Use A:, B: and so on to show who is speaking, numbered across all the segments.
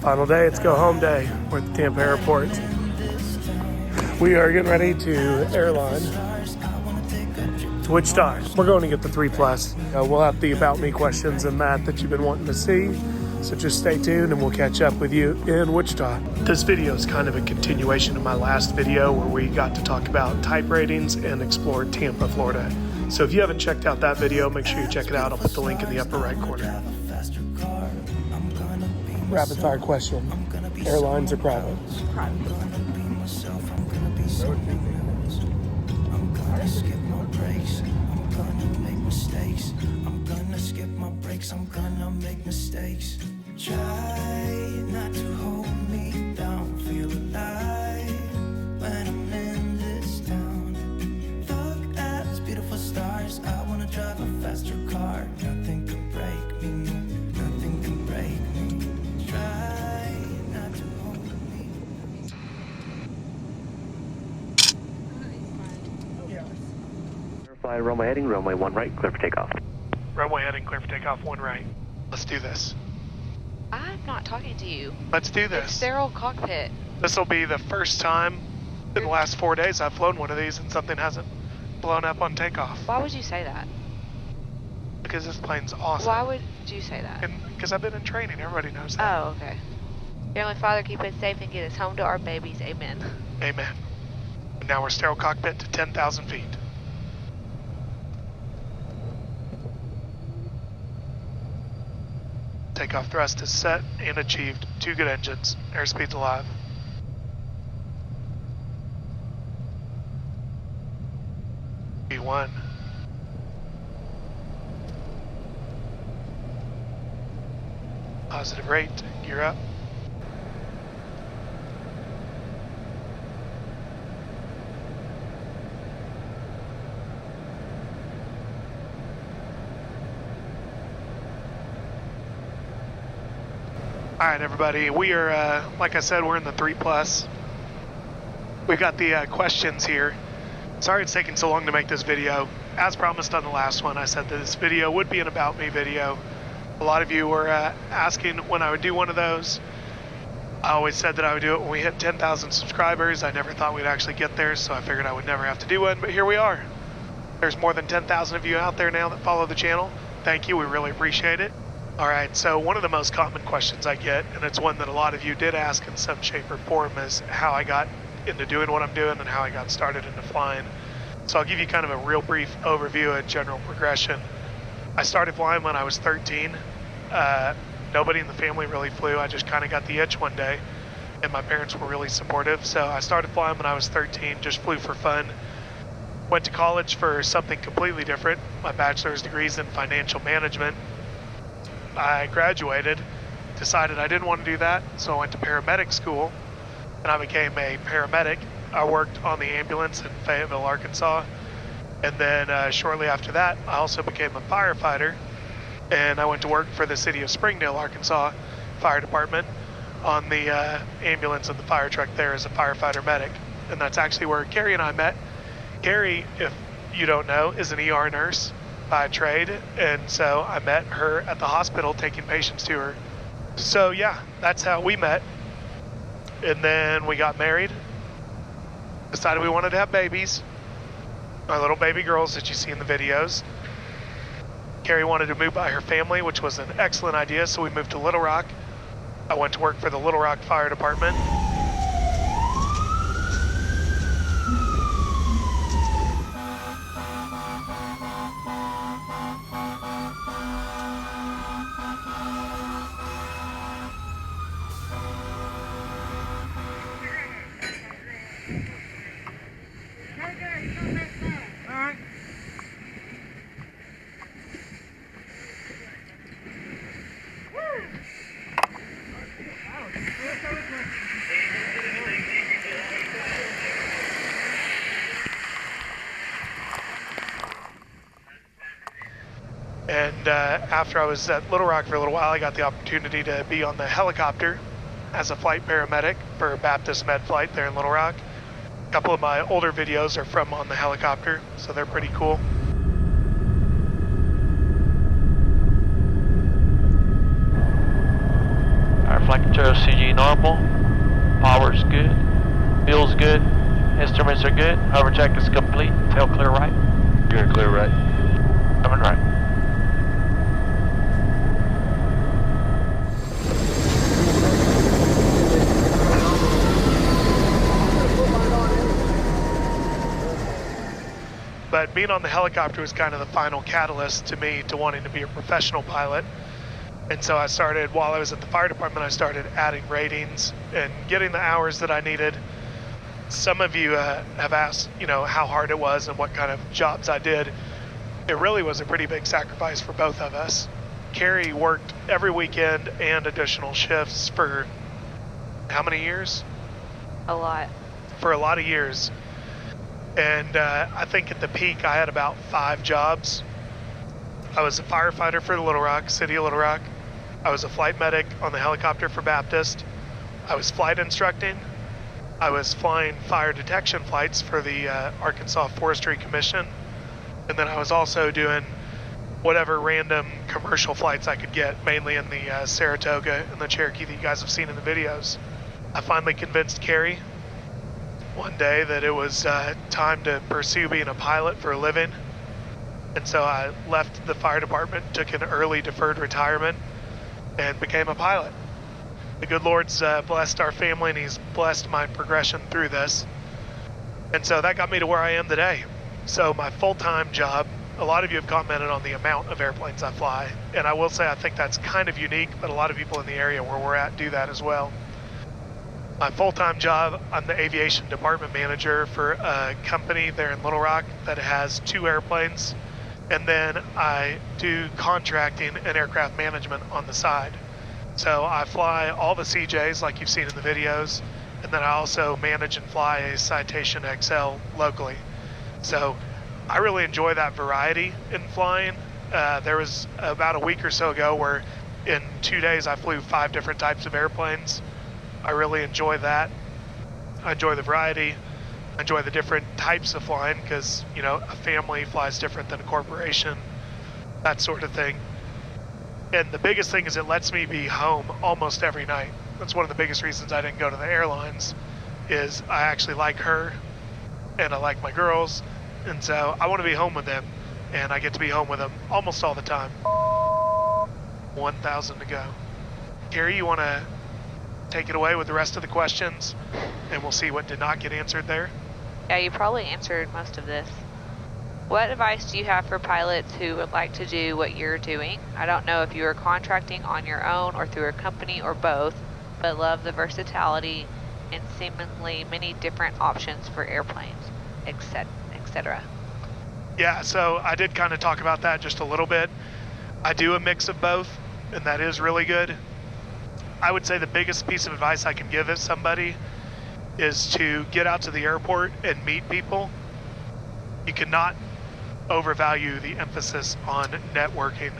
A: Final day, it's go home day. We're at the Tampa airport. We are getting ready to airline to Wichita. We're going to get the 3+. We'll have the About Me questions and that you've been wanting to see. So just stay tuned and we'll catch up with you in Wichita. This video is kind of a continuation of my last video where we got to talk about type ratings and explore Tampa, Florida. So if you haven't checked out that video, make sure you check it out. I'll put the link in the upper right corner. Rapid fire question. Airlines or private?
B: Private. I'm gonna make mistakes. Try not to hold me down. Feel alive when I'm in this town. Look at these beautiful stars. I wanna drive a faster car. Nothing can break me. Nothing can break me. Try not to hold me.
C: Fly runway heading, runway 1 right, clear for takeoff.
A: Runway heading, clear for takeoff, 1 right. Let's do this.
D: I'm not talking to you.
A: Let's do
D: It's
A: this.
D: sterile cockpit.
A: This will be the first time in the last 4 days I've flown one of these and something hasn't blown up on takeoff.
D: Why would you say that?
A: Because this plane's awesome.
D: Why would you say that?
A: And because I've been in training, everybody knows that.
D: Oh, okay. Dear Heavenly Father, keep us safe and get us home to our babies. Amen.
A: Amen. And now we're sterile cockpit to 10,000 feet. Takeoff thrust is set and achieved. 2 good engines. Airspeed's alive. V1. Positive rate. Gear up. All right, everybody, we are, like I said, we're in the 3+. We've got the questions here. Sorry it's taking so long to make this video. As promised on the last one, I said that this video would be an About Me video. A lot of you were asking when I would do one of those. I always said that I would do it when we hit 10,000 subscribers. I never thought we'd actually get there, so I figured I would never have to do one, but here we are. There's more than 10,000 of you out there now that follow the channel. Thank you, we really appreciate it. All right, so one of the most common questions I get, and it's one that a lot of you did ask in some shape or form, is how I got into doing what I'm doing and how I got started into flying. So I'll give you kind of a real brief overview and general progression. I started flying when I was 13. Nobody in the family really flew. I just kind of got the itch one day, and my parents were really supportive. So I started flying when I was 13, just flew for fun. Went to college for something completely different. My bachelor's degree is in financial management. I graduated, decided I didn't want to do that, so I went to paramedic school, and I became a paramedic. I worked on the ambulance in Fayetteville, Arkansas, and then shortly after that, I also became a firefighter, and I went to work for the city of Springdale, Arkansas Fire Department on the ambulance and the fire truck there as a firefighter medic, and that's actually where Carrie and I met. Carrie, if you don't know, is an ER nurse by trade, and so I met her at the hospital taking patients to her. So yeah, that's how we met. And then we got married, decided we wanted to have babies, our little baby girls that you see in the videos. Carrie wanted to move by her family, which was an excellent idea, so we moved to Little Rock. I went to work for the Little Rock Fire Department. And after I was at Little Rock for a little while, I got the opportunity to be on the helicopter as a flight paramedic for Baptist Med Flight there in Little Rock. A couple of my older videos are from on the helicopter, so they're pretty cool.
C: Our
E: flight control CG normal. Power's good. Fuel's good. Instruments are good. Hover check is complete. Tail clear right.
F: You're gonna clear right.
E: Coming right.
A: But being on the helicopter was kind of the final catalyst to me to wanting to be a professional pilot. And so I started, while I was at the fire department, I started adding ratings and getting the hours that I needed. Some of you have asked, how hard it was and what kind of jobs I did. It really was a pretty big sacrifice for both of us. Carrie worked every weekend and additional shifts for how many years?
D: A lot.
A: For a lot of years. And I think at the peak I had about 5 jobs. I was a firefighter for Little Rock, City of Little Rock. I was a flight medic on the helicopter for Baptist. I was flight instructing. I was flying fire detection flights for the Arkansas Forestry Commission. And then I was also doing whatever random commercial flights I could get, mainly in the Saratoga and the Cherokee that you guys have seen in the videos. I finally convinced Carrie one day that it was time to pursue being a pilot for a living. And so I left the fire department, took an early deferred retirement, and became a pilot. The good Lord's blessed our family, and He's blessed my progression through this. And so that got me to where I am today. So my full-time job, a lot of you have commented on the amount of airplanes I fly, and I will say I think that's kind of unique, but a lot of people in the area where we're at do that as well. My full-time job, I'm the aviation department manager for a company there in Little Rock that has 2 airplanes, and then I do contracting and aircraft management on the side. So I fly all the CJs like you've seen in the videos, and then I also manage and fly a Citation XL locally. So I really enjoy that variety in flying. There was about a week or so ago where in 2 days I flew 5 different types of airplanes. I really enjoy that. I enjoy the variety. I enjoy the different types of flying because, a family flies different than a corporation, that sort of thing. And the biggest thing is it lets me be home almost every night. That's one of the biggest reasons I didn't go to the airlines is I actually like her and I like my girls. And so I want to be home with them, and I get to be home with them almost all the time. 1,000 to go. Carrie, you want to take it away with the rest of the questions, and we'll see what did not get answered there.
D: Yeah, you probably answered most of this. What advice do you have for pilots who would like to do what you're doing? I don't know if you are contracting on your own or through a company or both, but love the versatility and seemingly many different options for airplanes, etc.
A: Yeah, so I did kind of talk about that just a little bit. I do a mix of both, and that is really good. I would say the biggest piece of advice I can give somebody is to get out to the airport and meet people. You cannot overvalue the emphasis on networking.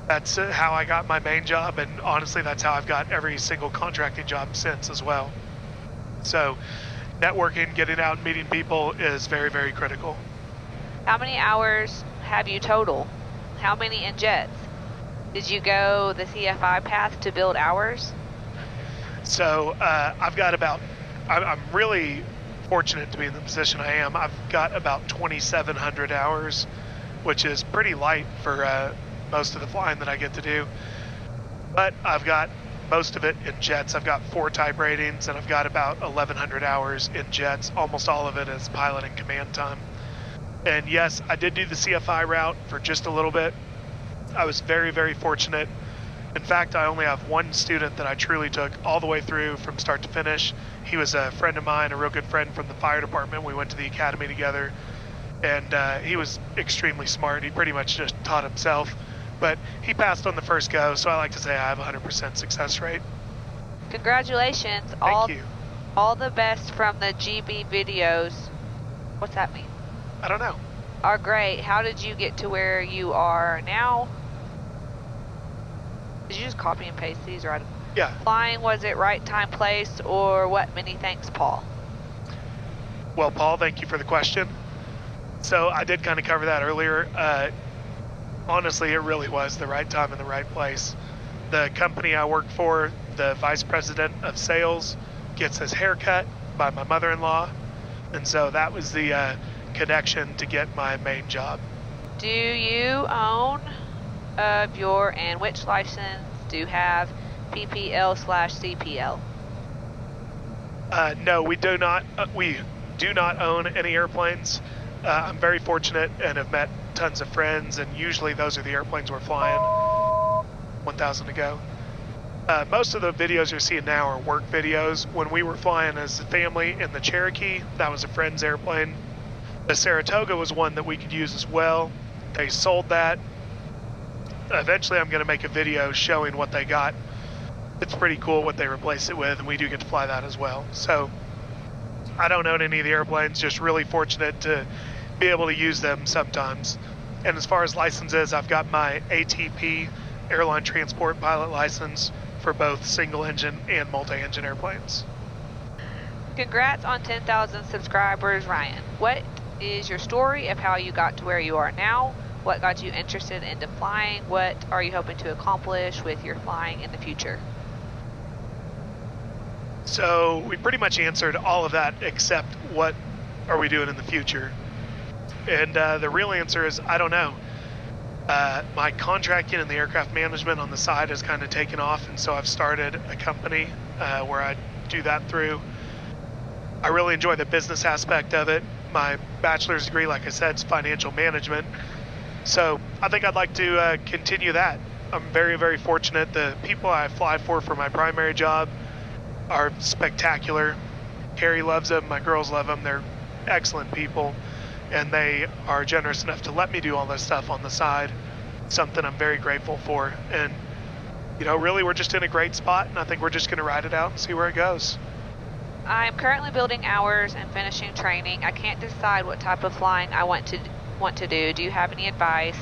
A: That's how I got my main job, and honestly, that's how I've got every single contracting job since as well. So networking, getting out and meeting people is very, very critical.
D: How many hours have you total? How many in jets? Did you go the CFI path to build hours?
A: So I've got I'm really fortunate to be in the position I am. I've got about 2,700 hours, which is pretty light for most of the flying that I get to do. But I've got most of it in jets. I've got 4 type ratings, and I've got about 1,100 hours in jets. Almost all of it is pilot and command time. And yes, I did do the CFI route for just a little bit. I was very, very fortunate. In fact, I only have one student that I truly took all the way through from start to finish. He was a friend of mine, a real good friend from the fire department. We went to the academy together, and he was extremely smart. He pretty much just taught himself, but he passed on the first go, so I like to say I have a 100% success rate.
D: Congratulations.
A: Thank you.
D: All the best from the GB videos. What's that mean?
A: I don't know.
D: Are great. How did you get to where you are now? Did you just copy and paste these, right?
A: Yeah.
D: Flying, was it right time, place, or what? Many thanks, Paul.
A: Well, Paul, thank you for the question. So I did kind of cover that earlier. Honestly, it really was the right time and the right place. The company I work for, the vice president of sales gets his haircut by my mother-in-law, and so that was the connection to get my main job.
D: Do you own and which license do you have, PPL/CPL?
A: No, we do not. We do not own any airplanes. I'm very fortunate and have met tons of friends, and usually those are the airplanes we're flying. 1,000 to go. Most of the videos you're seeing now are work videos. When we were flying as a family in the Cherokee, that was a friend's airplane. The Saratoga was one that we could use as well. They sold that. Eventually I'm going to make a video showing what they got. It's pretty cool what they replaced it with, and we do get to fly that as well. So I don't own any of the airplanes, just really fortunate to be able to use them sometimes. And as far as licenses, I've got my ATP airline transport pilot license for both single engine and multi-engine airplanes.
D: Congrats on 10,000 subscribers, Ryan. What is your story of how you got to where you are now? What got you interested into flying? What are you hoping to accomplish with your flying in the future?
A: So we pretty much answered all of that except what are we doing in the future? And the real answer is I don't know. My contracting and the aircraft management on the side has kind of taken off, and so I've started a company where I do that through. I really enjoy the business aspect of it. My bachelor's degree, like I said, is financial management. So I think I'd like to continue that. I'm very, very fortunate. The people I fly for my primary job are spectacular. Carrie loves them. My girls love them. They're excellent people. And they are generous enough to let me do all this stuff on the side, something I'm very grateful for. And, you know, really we're just in a great spot, and I think we're just going to ride it out and see where it goes.
D: I'm currently building hours and finishing training. I can't decide what type of flying I want to do. Do you have any advice?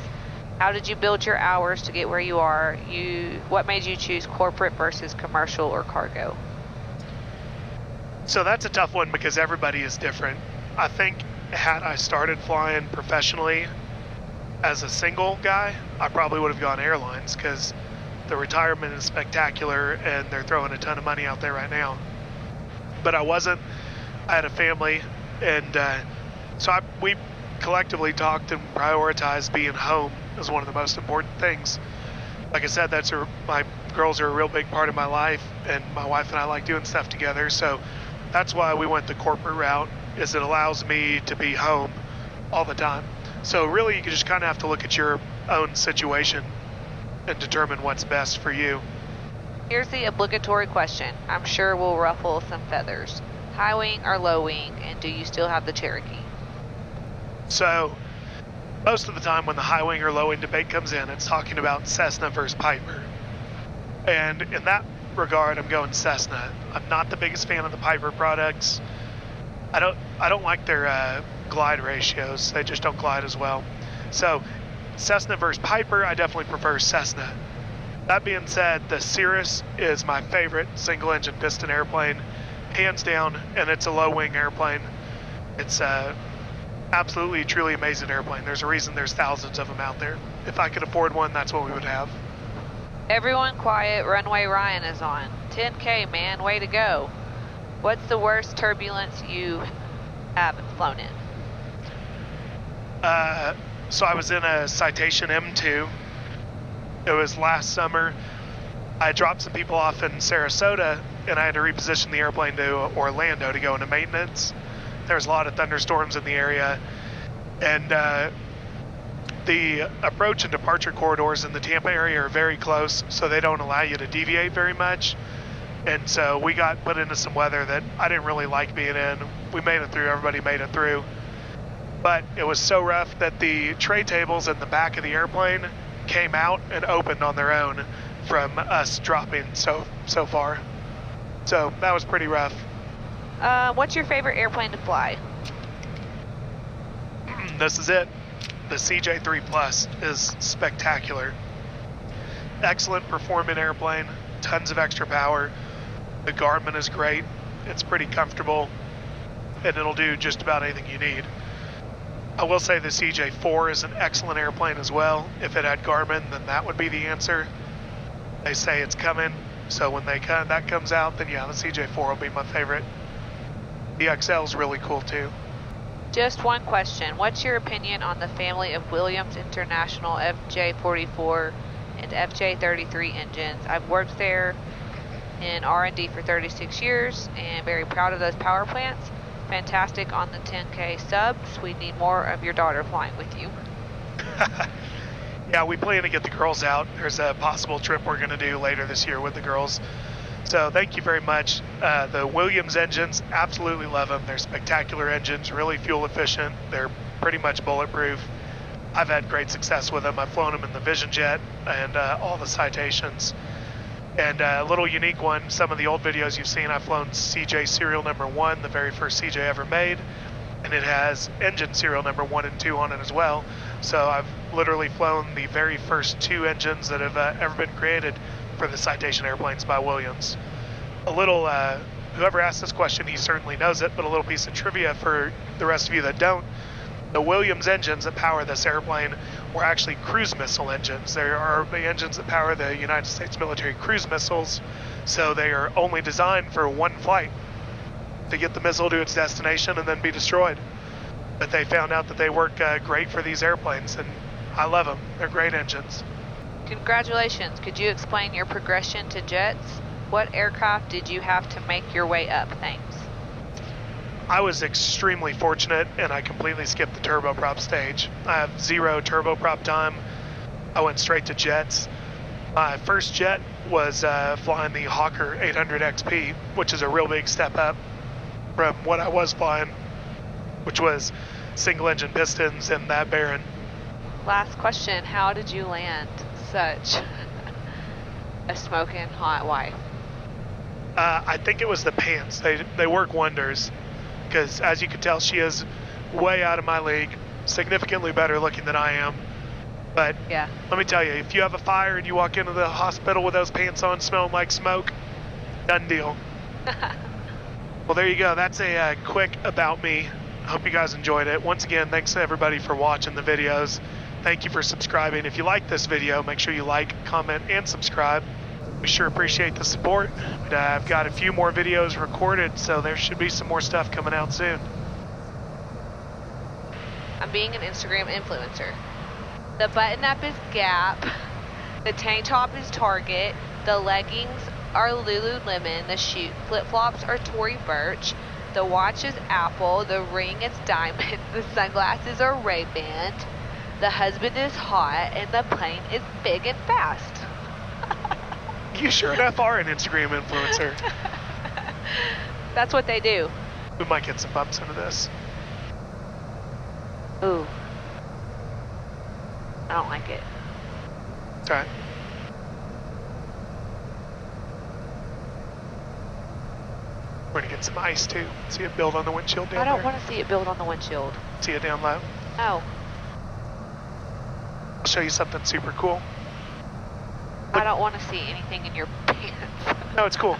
D: How did you build your hours to get where you are? What made you choose corporate versus commercial or cargo?
A: So that's a tough one because everybody is different. I think had I started flying professionally as a single guy, I probably would have gone airlines because the retirement is spectacular and they're throwing a ton of money out there right now. But I wasn't. I had a family, and so we collectively talked and prioritized being home as one of the most important things. Like I said, my girls are a real big part of my life, and my wife and I like doing stuff together. So that's why we went the corporate route, is it allows me to be home all the time. So really you just kind of have to look at your own situation and determine what's best for you.
D: Here's the obligatory question. I'm sure will ruffle some feathers. High wing or low wing, and do you still have the Cherokee?
A: So most of the time when the high wing or low wing debate comes in, it's talking about Cessna versus Piper. And in that regard, I'm going Cessna. I'm not the biggest fan of the Piper products. I don't like their glide ratios. They just don't glide as well. So Cessna versus Piper, I definitely prefer Cessna. That being said, the Cirrus is my favorite single engine piston airplane, hands down, and it's a low wing airplane. It's absolutely, truly amazing airplane. There's a reason there's thousands of them out there. If I could afford one, that's what we would have.
D: Everyone quiet, Runway Ryan is on. 10K, man, way to go. What's the worst turbulence you have flown in?
A: So I was in a Citation M2. It was last summer. I dropped some people off in Sarasota, and I had to reposition the airplane to Orlando to go into maintenance. There was a lot of thunderstorms in the area, and the approach and departure corridors in the Tampa area are very close, so they don't allow you to deviate very much. And so we got put into some weather that I didn't really like being in. We made it through, everybody made it through. But it was so rough that the tray tables in the back of the airplane came out and opened on their own from us dropping so far. So that was pretty rough.
D: What's your favorite airplane to fly?
A: This is it. The CJ3 Plus is spectacular. Excellent performing airplane, tons of extra power. The Garmin is great. It's pretty comfortable, and it'll do just about anything you need. I will say the CJ4 is an excellent airplane as well. If it had Garmin, then that would be the answer. They say it's coming. So when that comes out, then yeah, the CJ4 will be my favorite. The XL is really cool too.
D: Just one question. What's your opinion on the family of Williams International FJ44 and FJ33 engines? I've worked there in R&D for 36 years and very proud of those power plants. Fantastic on the 10K subs. We need more of your daughter flying with you.
A: Yeah, we plan to get the girls out. There's a possible trip we're going to do later this year with the girls. So thank you very much. The Williams engines, absolutely love them. They're spectacular engines, really fuel efficient. They're pretty much bulletproof. I've had great success with them. I've flown them in the Vision Jet and all the Citations. And a little unique one, some of the old videos you've seen, I've flown CJ serial number 1, the very first CJ ever made. And it has engine serial number 1 and 2 on it as well. So I've literally flown the very first 2 engines that have ever been created for the Citation airplanes by Williams. A little, whoever asked this question, he certainly knows it, but a little piece of trivia for the rest of you that don't. The Williams engines that power this airplane were actually cruise missile engines. They are the engines that power the United States military cruise missiles, so they are only designed for one flight, to get the missile to its destination and then be destroyed. But they found out that they work great for these airplanes, and I love them. They're great engines.
D: Congratulations. Could you explain your progression to jets? What aircraft did you have to make your way up? Thanks.
A: I was extremely fortunate, and I completely skipped the turboprop stage. I have 0 turboprop time. I went straight to jets. My first jet was flying the Hawker 800 XP, which is a real big step up from what I was flying, which was single engine pistons and that Baron.
D: Last question. How did you land such a smoking hot wife?
A: I think it was the pants. They work wonders, because as you can tell, she is way out of my league, significantly better looking than I am. But
D: yeah,
A: let me tell you, if you have a fire and you walk into the hospital with those pants on smelling like smoke, done deal. Well, there you go. That's a quick about me. I hope you guys enjoyed it. Once again, thanks to everybody for watching the videos. Thank you for subscribing. If you like this video, make sure you like, comment, and subscribe. We sure appreciate the support. But, I've got a few more videos recorded, so there should be some more stuff coming out soon.
D: I'm being an Instagram influencer. The button up is Gap. The tank top is Target. The leggings are Lululemon. The shoe flip-flops are Tory Burch. The watch is Apple. The ring is Diamond. The sunglasses are Ray-Ban. The husband is hot, and the plane is big and fast.
A: You sure enough are an Instagram influencer.
D: That's what they do.
A: We might get some bumps into this.
D: Ooh. I don't like it.
A: It's alright. We're gonna get some ice too. See it build on the windshield down there?
D: I don't want to see it build on the windshield.
A: See it down low?
D: No.
A: I'll show you something super cool.
D: I don't want to see anything in your pants.
A: No, it's cool.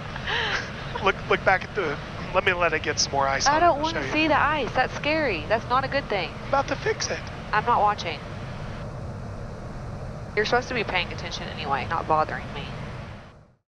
A: Look back at the... Let it get some more ice.
D: I don't want to see the ice. That's scary. That's not a good thing.
A: I'm about to fix it.
D: I'm not watching. You're supposed to be paying attention anyway, not bothering me.